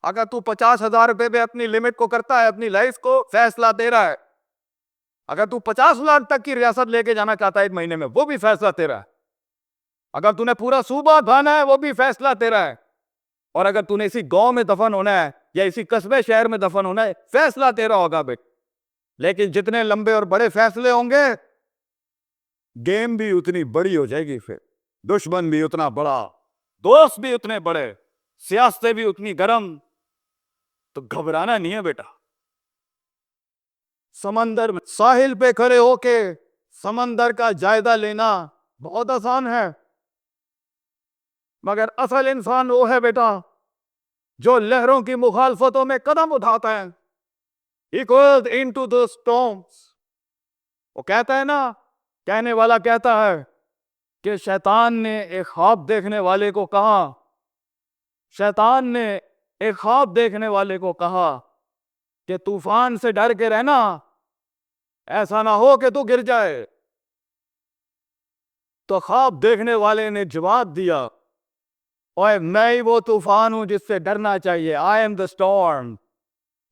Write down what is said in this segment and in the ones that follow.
अगर तू 50,000 रुपए पे अपनी लिमिट को करता है, अपनी लाइफ को, फैसला तेरा है। अगर तू 50 लाख तक की रियासत लेके जाना चाहता है 1 महीने में, वो भी फैसला तेरा है। अगर तूने पूरा सूबा भाना है, वो भी फैसला तेरा है। और अगर तूने इसी गांव में दफन होना है या इसी कस्बे शहर में दफन होना है, फैसला तेरा होगा बेटा। लेकिन जितने लंबे और बड़े फैसले होंगे, गेम भी उतनी बड़ी हो जाएगी, फिर दुश्मन भी उतना बड़ा, दोस्त भी उतने बड़े, सियासतें भी उतनी गर्म। तो घबराना नहीं है बेटा। समंदर में साहिल पे खड़े होके समंदर का जायजा लेना बहुत आसान है, मगर असल इंसान वो है बेटा जो लहरों की मुखालफतों में कदम उठाता है। He goes into the storms। वो कहता है ना, कहने वाला कहता है कि शैतान ने एक ख्वाब देखने वाले को कहा, शैतान ने एक ख्वाब देखने वाले को कहा कि तूफान से डर के रहना, ऐसा ना हो कि तू गिर जाए। तो ख्वाब देखने वाले ने जवाब दिया, ओए मैं ही वो तूफान हूं जिससे डरना चाहिए। I am the storm.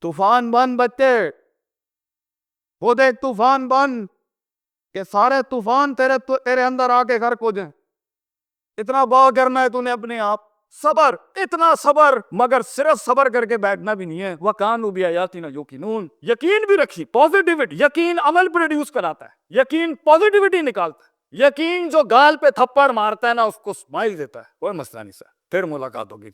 तूफान बन बच्चे, खुद एक तूफान बन कि सारे तूफान तेरे अंदर आके घर को जाए। इतना बॉ करना है तूने अपने आप। सबर, इतना सबर, मगर सिर्फ सबर करके बैठना भी नहीं है। वह कान भी आयाती ना यकीनून, यकीन भी रखी, पॉजिटिविटी। यकीन अमल प्रोड्यूस कराता है, यकीन पॉजिटिविटी निकालता है। यकीन जो गाल पे थप्पड़ मारता है ना, उसको स्माइल देता है। कोई मसला नहीं सर, फिर मुलाकात होगी।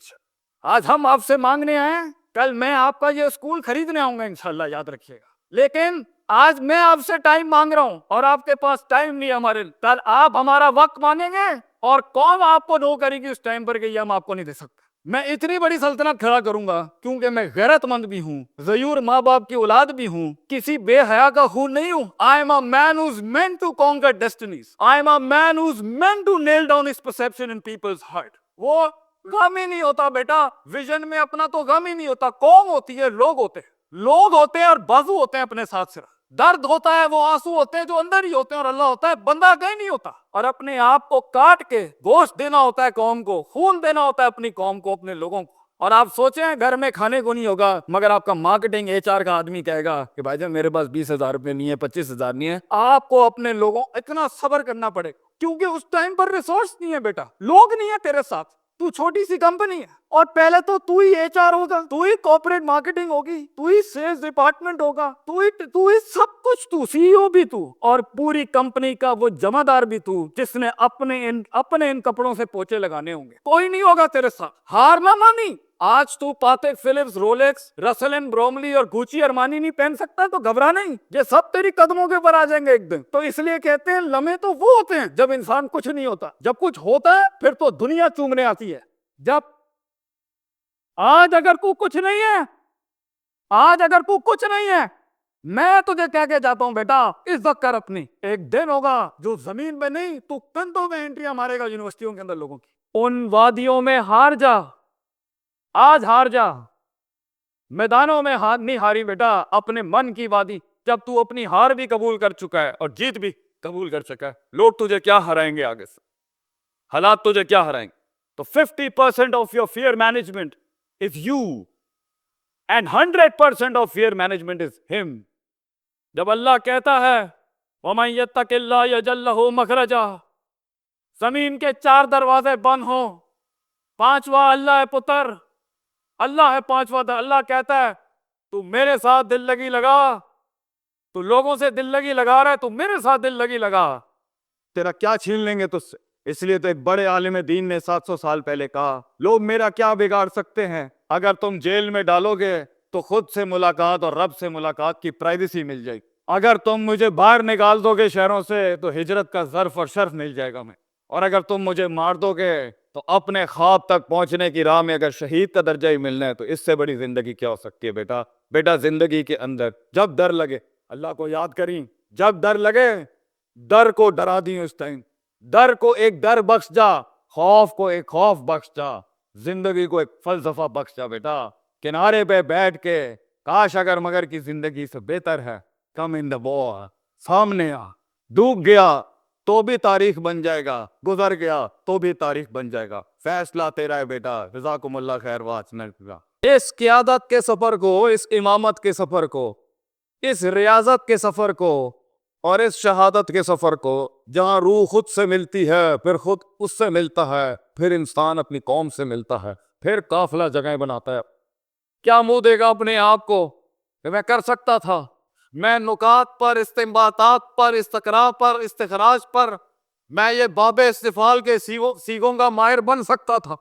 आज हम आपसे मांगने आए, कल मैं आपका ये स्कूल खरीदने आऊंगा इंशाल्लाह, याद रखिएगा। लेकिन आज मैं आपसे टाइम मांग रहा हूं और आपके पास टाइम नहीं है हमारे। कल आप हमारा वक्त मांगेंगे और कौन आपको नो करेगी उस टाइम पर कि ये हम आपको नहीं दे सकते। मैं इतनी बड़ी सल्तनत खड़ा करूंगा क्योंकि मैं गैरतमंद भी हूं, ज़यूर माँ बाप की औलाद भी हूं, किसी बेहया का खून नहीं हूं। I am a man who is meant to conquer destinies. I am a man who is meant to nail down his perception in people's heart. वो गम ही नहीं होता बेटा, विजन में अपना तो गम ही नहीं होता। कौन होती है? लोग होते हैं। लोग होते हैं और बाजू होते हैं अपने साथ सिर्फ। दर्द होता है, वो आंसू होते हैं जो अंदर ही होते हैं, और अल्लाह होता है बंदा कहीं नहीं होता। और अपने आप को काट के गोश्त देना होता है कौम को, खून देना होता है अपनी कौम को, अपने लोगों को। और आप सोचें घर में खाने को नहीं होगा, मगर आपका मार्केटिंग HR का आदमी कहेगा कि भाईजान मेरे पास 20,000 रुपए नहीं है, 25,000 नहीं है। आपको अपने लोगों, इतना सब्र करना पड़ेगा क्योंकि उस टाइम पर रिसोर्स नहीं है बेटा, लोग नहीं है तेरे साथ। तू छोटी सी कंपनी है और पहले तो तू ही HR होगा, तू ही कॉर्पोरेट मार्केटिंग होगी, तू ही सेल्स डिपार्टमेंट होगा, तू ही सब कुछ, तू CEO भी तू, और पूरी कंपनी का वो जमादार भी तू, जिसने अपने इन कपड़ों से पोछे लगाने होंगे। कोई नहीं होगा तेरे साथ। हार ना मानी। आज तू पातेक Philips, Rolex, Russell and Bromley और गुची अरमानी नहीं पहन सकता तो घबरा नहीं, ये सब तेरी कदमों के ऊपर आ जाएंगे एक दिन। तो इसलिए कहते हैं लम्हे तो वो होते हैं जब इंसान कुछ नहीं होता, जब कुछ होता है फिर तो दुनिया चूमने आती है। जब आज अगर तू कुछ नहीं है, आज अगर तू कुछ नहीं है, मैं तुझे कह के जाता हूं बेटा, इज्जत कर अपनी। एक दिन होगा जो जमीन में नहीं, तू कंधों में एंट्रियां मारेगा यूनिवर्सिटियों के अंदर लोगों की। उन वादियों में हार जा, आज हार जा। मैदानों में हार नहीं हारी बेटा, अपने मन की वादी। जब तू अपनी हार भी कबूल कर चुका है और जीत भी कबूल कर चुका है, लोग तुझे क्या हराएंगे आगे से, हालात तुझे क्या हराएंगे। तो 50% of your fear management is you and 100% of fear management is him. जब अल्लाह कहता है वमन यत्तकिल्लाह यजअल लहू मखरजा, जमीन के 4 दरवाजे बंद हो, 5वां अल्लाह है पुत्र, अल्लाह है 5वां। अल्लाह कहता है तू मेरे साथ दिल लगी लगा, तू लोगों से दिल लगी लगा रहा है, तू मेरे साथ दिल लगी लगा, तेरा क्या छीन लेंगे तुझसे। इसलिए तो एक बड़े आलिम दीन ने 700 साल पहले कहा, लोग मेरा क्या बिगाड़ सकते हैं, अगर तुम जेल में डालोगे तो खुद से मुलाकात और रब से मुलाकात की प्राइवेसी मिल जाएगी। अगर तुम मुझे बाहर निकाल दोगे शहरों से तो हिजरत का ज़र्फ और शर्फ मिल जाएगा मैं। और अगर तुम मुझे मार दोगे तो अपने ख्वाब तक पहुंचने की राह में अगर शहीद का दर्जा ही मिलना है तो इससे बड़ी जिंदगी क्या हो सकती है बेटा। बेटा जिंदगी के अंदर जब डर लगे, अल्लाह को याद करी, जब डर लगे, डर को डरा दी उस टाइम, डर को एक डर बख्श जा, खौफ को एक खौफ बख्श जा, जिंदगी को एक फलसफा बख्श जा बेटा। किनारे पे बैठ के काश अगर मगर की जिंदगी से बेहतर है, कम इन द वॉर, सामने आ। डूब गया तो भी तारीख बन जाएगा, गुजर गया तो भी तारीख बन जाएगा। फैसला तेरा है बेटा। जज़ाकुमुल्लाह खैर व हसन। इस क़ियादत के सफर को, इस इमामत के सफर को, इस रियाजत के सफर को और इस शहादत के सफर को, जहां रूह खुद से मिलती है, फिर खुद उससे मिलता है, फिर इंसान अपनी कौम से मिलता है, फिर काफिला जगह बनाता है। क्या मुंह देगा अपने आप को कि मैं कर सकता था? मैं नुकात पर, इस्तिंबातात पर, इस्तकरा पर, इस्तिखराज पर, मैं ये बाबे इस्तिफाल के सीगों का माहिर बन सकता था,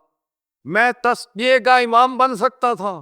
मैं तस्कीये का इमाम बन सकता था,